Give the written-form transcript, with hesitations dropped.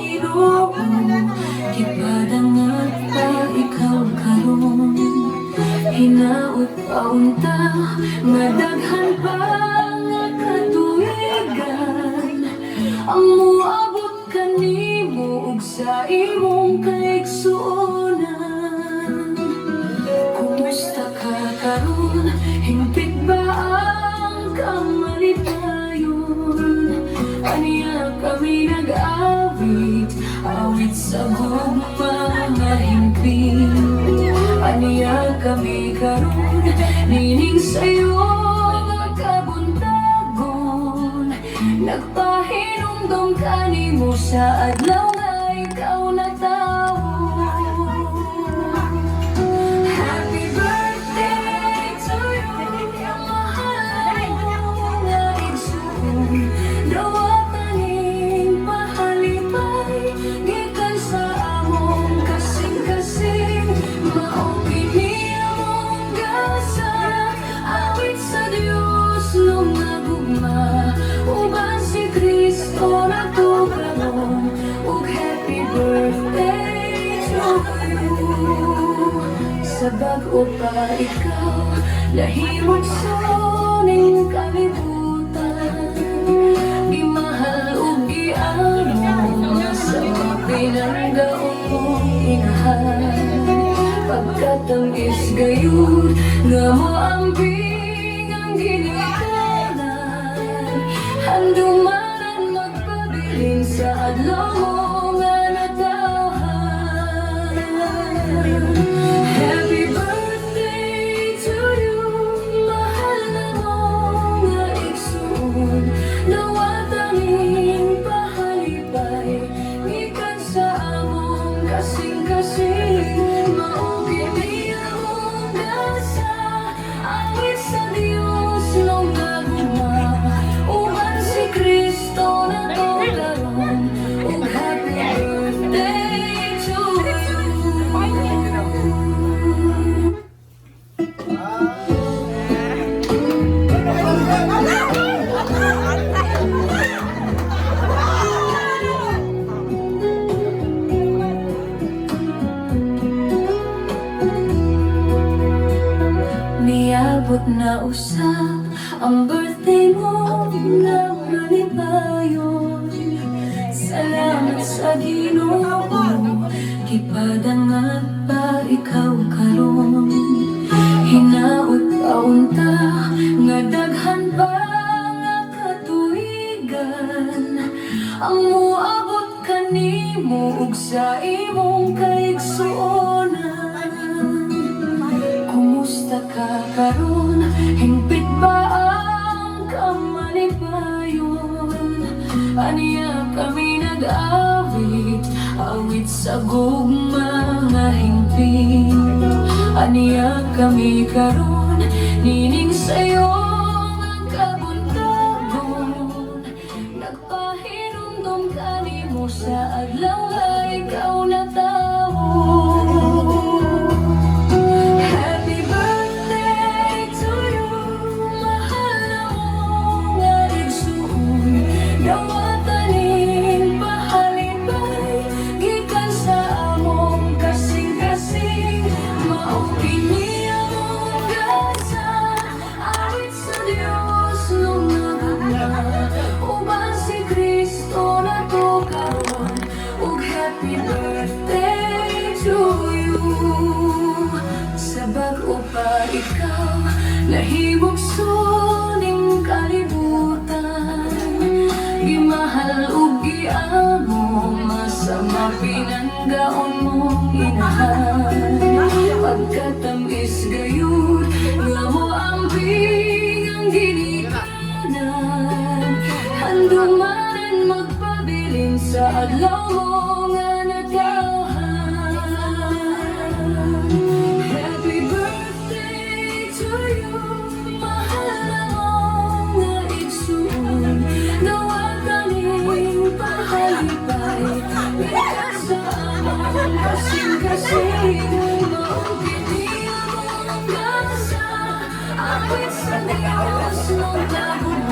Ginoo, gipadangat pa ikaw karon. Hinaot paunta, madaghan pa nga katuigan. Ang muabot kanimo ug sa imong kaigsuonan. Kumusta ka karon? Hingpit ba ang kamalipayon? Aniya kami nag-awit, awit sa gugma nga hingpit. Aniya kami karon, nining sayo nga kabuntagon. Nagpahinumdum kanimo sa adlaw nga ikaw natawo. Happy birthday to you, ang mahal nga igsoon. Dawataning pahalipay, gikan sa among kasing-kasing. Maupin niya mong gasa, awit sa Diyos nung nagugma. Uban si Kristo na to karon, ug happy birthday to you. Sa bag-o pa ikaw, nahimog suning kalibutan. Gimahal ug giamo sa pinanggaon mong inahan. Pagkatamis gayon, nga mo ambing ang ginikanan. Handumanan magpabilin sa adlaw mo nga natawhan. Happy birthday to you, mahal na mo nga igsoon. Dawataning pahalipay, gikan sa among kasing-kasing. Maugid niya mong gasa, awit sa Diyos nung nagugma. Uban si Kristo na to karon, ug happy birthday to you. Niabot na usap ang birthday mo na malipayon. Salamat sa Ginoo, gipadangat pa ikaw karon. Hinaot paunta, nga daghan pa nga katuigan. Ang muabot kanimo ug sa imong kaigsuonan. Kumusta ka karon? Hingpit ba ang kamalipayon? Aniya kami nag-awit, awit sa gugma nga hingpit. Aniya kami karon, nining sayo nga kabuntagon. Nagpahinumdum kanimo sa adlaw nga ikaw natawo. Happy birthday to you, mahal na mo nga igsoon. Dawataning pahalipay, gikan sa among kasing-kasing. Maupin niya mong gasa, awit sa Diyos nung nagugma. Uban si Kristo na to karon, ug happy birthday to you. Sa bag-o pa ikaw, nahimog suning kalibutan. Gimahal ug giamo, masama pinanggaon mong inahan. Pagkatamis gayon, nga mo ambing ang ginikanan. Handumanan magpabilin sa adlaw mo nga natawhan. Happy birthday to you, mahal na mo nga igsoon. Dawataning pahalipay, gikan sa among kasing-kasing. Maugid niya mong gasa, awit sa Diyos nung nagugma.